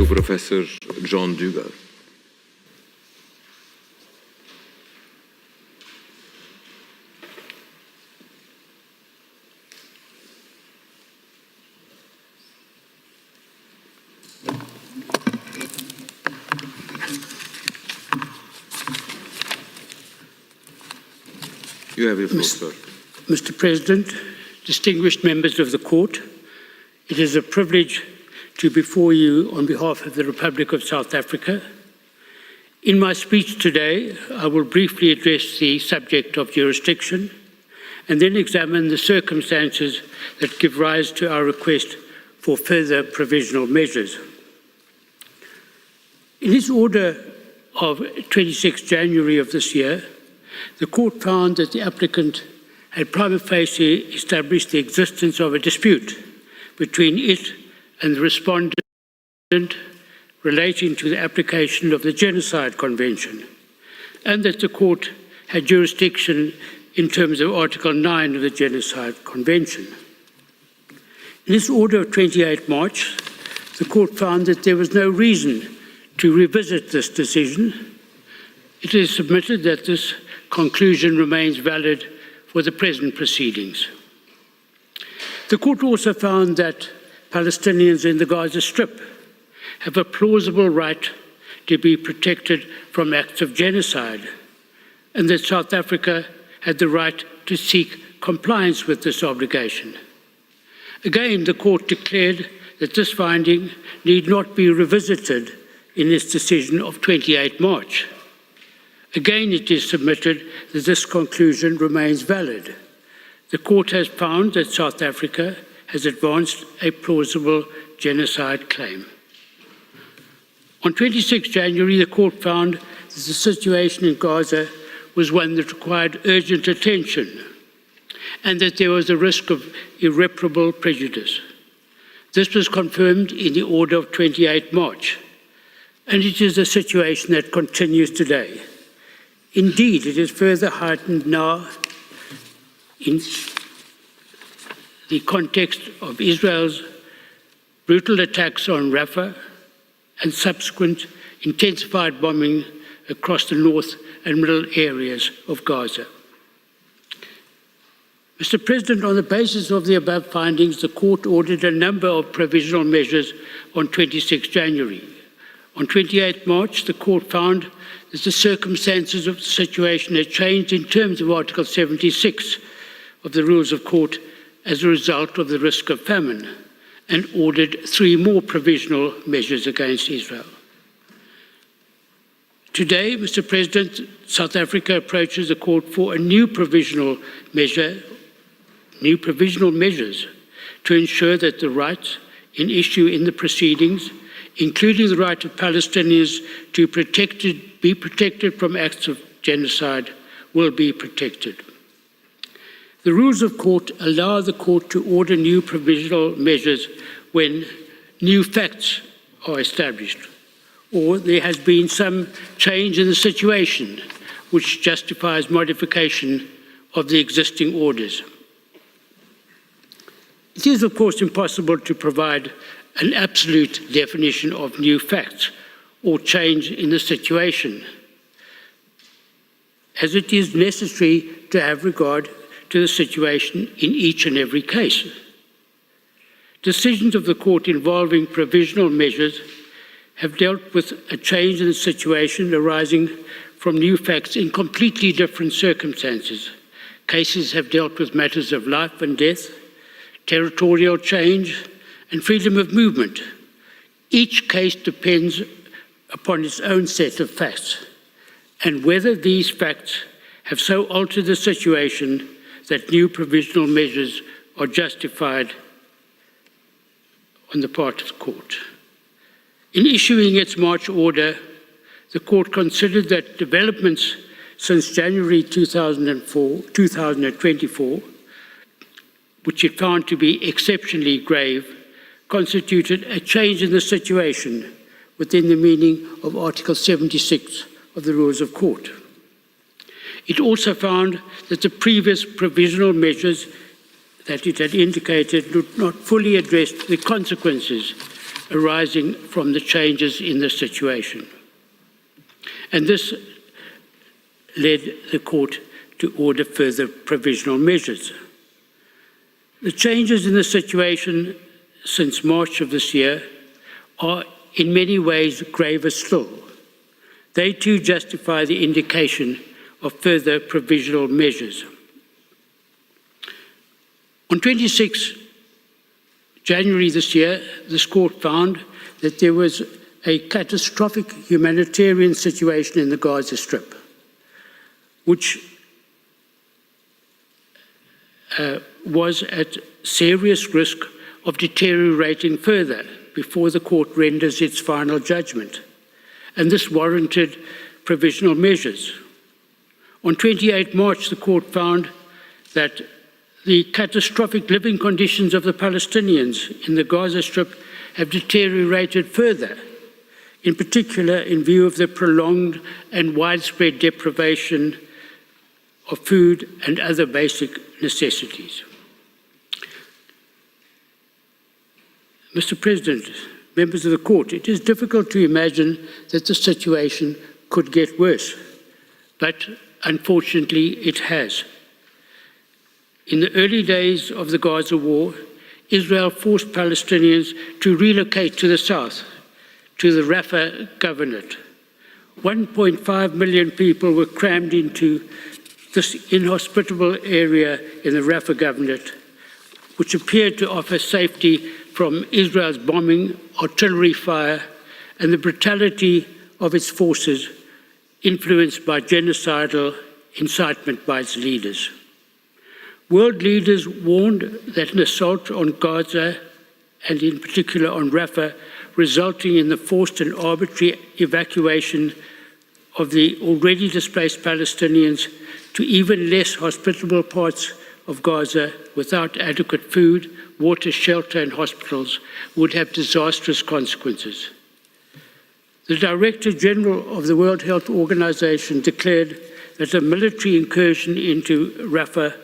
Professor John Dugard. You have the floor, sir. Mr. President, distinguished members of the Court, it is a privilege to be before you on behalf of the Republic of South Africa. In my speech today, I will briefly address the subject of jurisdiction and then examine the circumstances that give rise to our request for further provisional measures. In its order of 26 January of this year, the Court found that the applicant had prima facie established the existence of a dispute between it and the respondent relating to the application of the Genocide Convention, and that the Court had jurisdiction in terms of Article 9 of the Genocide Convention. In its order of 28 March, the Court found that there was no reason to revisit this decision. It is submitted that this conclusion remains valid for the present proceedings. The Court also found that Palestinians in the Gaza Strip have a plausible right to be protected from acts of genocide, and that South Africa had the right to seek compliance with this obligation. Again, the Court declared that this finding need not be revisited in its decision of 28 March. Again, it is submitted that this conclusion remains valid. The Court has found that South Africa has advanced a plausible genocide claim. On 26 January, the Court found that the situation in Gaza was one that required urgent attention and that there was a risk of irreparable prejudice. This was confirmed in the order of 28 March, and it is a situation that continues today. Indeed, it is further heightened now in the context of Israel's brutal attacks on Rafah and subsequent intensified bombing across the north and middle areas of Gaza. Mr. President, on the basis of the above findings, the Court ordered a number of provisional measures on 26 January. On 28 March, the Court found that the circumstances of the situation had changed in terms of Article 76 of the Rules of Court as a result of the risk of famine, and ordered 3 more provisional measures against Israel. Today, Mr. President, South Africa approaches the Court for a new provisional measures to ensure that the rights in issue in the proceedings, including the right of Palestinians to be protected from acts of genocide, will be protected. The rules of court allow the Court to order new provisional measures when new facts are established, or there has been some change in the situation which justifies modification of the existing orders. It is, of course, impossible to provide an absolute definition of new facts or change in the situation, as it is necessary to have regard to the situation in each and every case. Decisions of the Court involving provisional measures have dealt with a change in the situation arising from new facts in completely different circumstances. Cases have dealt with matters of life and death, territorial change, and freedom of movement. Each case depends upon its own set of facts, and whether these facts have so altered the situation that new provisional measures are justified on the part of the Court. In issuing its March order, the Court considered that developments since January 2024, which it found to be exceptionally grave, constituted a change in the situation within the meaning of Article 76 of the Rules of Court. It also found that the previous provisional measures that it had indicated did not fully address the consequences arising from the changes in the situation. And this led the court to order further provisional measures. The changes in the situation since March of this year are in many ways graver still. They too justify the indication of further provisional measures. On 26 January this year, this court found that there was a catastrophic humanitarian situation in the Gaza Strip, which was at serious risk of deteriorating further before the court renders its final judgment, and this warranted provisional measures. On 28 March, the court found that the catastrophic living conditions of the Palestinians in the Gaza Strip have deteriorated further, in particular in view of the prolonged and widespread deprivation of food and other basic necessities. Mr. President, members of the court, it is difficult to imagine that the situation could get worse, but unfortunately it has. In the early days of the Gaza war, Israel forced Palestinians to relocate to the south, to the Rafah Governorate. 1.5 million people were crammed into this inhospitable area in the Rafah Governorate, which appeared to offer safety from Israel's bombing, artillery fire, and the brutality of its forces, influenced by genocidal incitement by its leaders. World leaders warned that an assault on Gaza, and in particular on Rafah, resulting in the forced and arbitrary evacuation of the already displaced Palestinians to even less hospitable parts of Gaza without adequate food, water, shelter, and hospitals would have disastrous consequences. The Director General of the World Health Organization declared that a military incursion into Rafah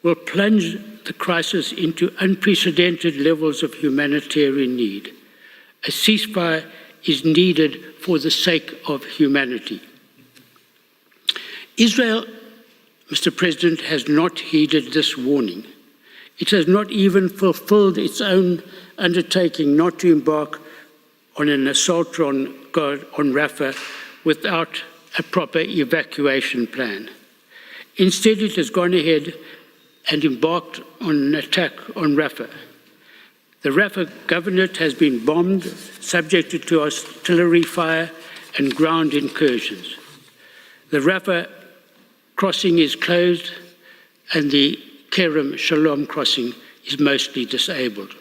will plunge the crisis into unprecedented levels of humanitarian need. A ceasefire is needed for the sake of humanity. Israel, Mr. President, has not heeded this warning. It has not even fulfilled its own undertaking not to embark on an assault on Rafah without a proper evacuation plan. Instead, it has gone ahead and embarked on an attack on Rafah. The Rafah Governorate has been bombed, subjected to artillery fire and ground incursions. The Rafah crossing is closed, and the Kerem Shalom crossing is mostly disabled.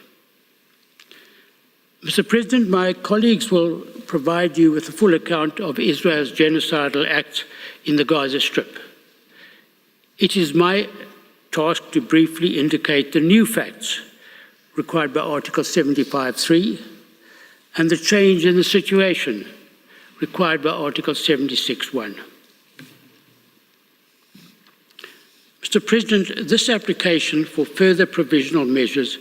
Mr. President, my colleagues will provide you with a full account of Israel's genocidal acts in the Gaza Strip. It is my task to briefly indicate the new facts required by Article 75(3) and the change in the situation required by Article 76(1). Mr. President, this application for further provisional measures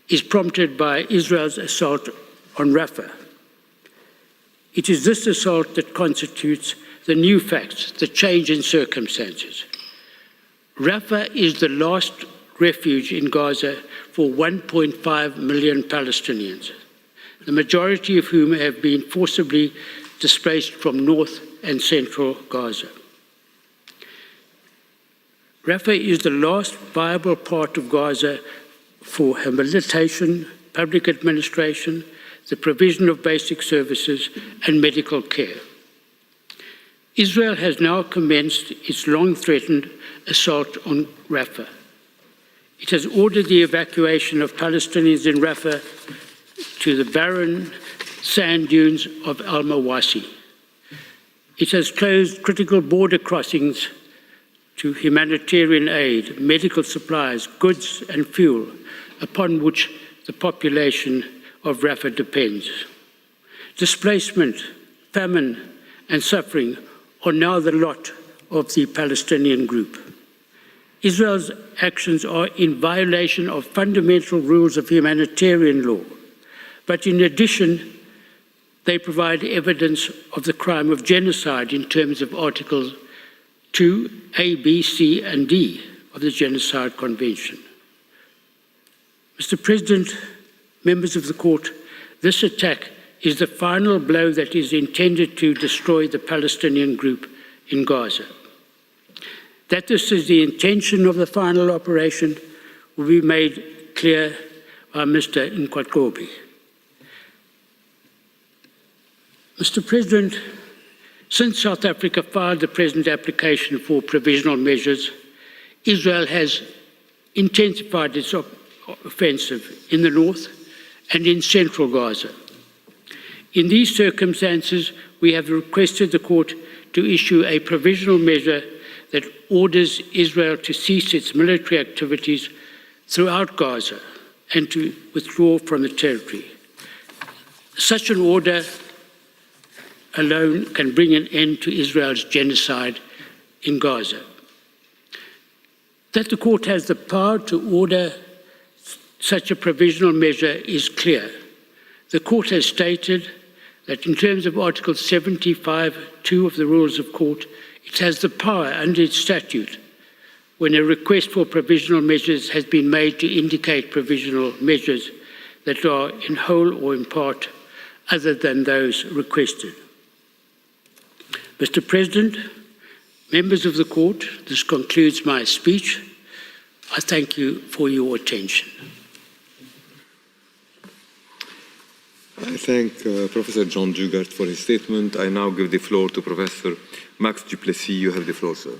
is prompted by Israel's assault on Rafah. It is this assault that constitutes the new facts, the change in circumstances. Rafah is the last refuge in Gaza for 1.5 million Palestinians, the majority of whom have been forcibly displaced from north and central Gaza. Rafah is the last viable part of Gaza for rehabilitation, public administration, the provision of basic services, and medical care. Israel has now commenced its long-threatened assault on Rafah. It has ordered the evacuation of Palestinians in Rafah to the barren sand dunes of Al-Mawasi. It has closed critical border crossings to humanitarian aid, medical supplies, goods and fuel, upon which the population of Rafah depends. Displacement, famine and suffering are now the lot of the Palestinian group. Israel's actions are in violation of fundamental rules of humanitarian law, but in addition, they provide evidence of the crime of genocide in terms of Articles 2, A, B, C, and D of the Genocide Convention. Mr. President, members of the Court, this attack is the final blow that is intended to destroy the Palestinian group in Gaza. That this is the intention of the final operation will be made clear by Mr. Nkwakhobi. Mr. President, since South Africa filed the present application for provisional measures, Israel has intensified its offensive in the north and in central Gaza. In these circumstances, we have requested the Court to issue a provisional measure that orders Israel to cease its military activities throughout Gaza and to withdraw from the territory. Such an order alone can bring an end to Israel's genocide in Gaza. That the Court has the power to order such a provisional measure is clear. The Court has stated that in terms of Article 75(2) of the Rules of Court, it has the power under its statute, when a request for provisional measures has been made, to indicate provisional measures that are in whole or in part other than those requested. Mr. President, members of the Court, this concludes my speech. I thank you for your attention. I thank Professor John Dugard for his statement. I now give the floor to Professor Max du Plessis. You have the floor, sir.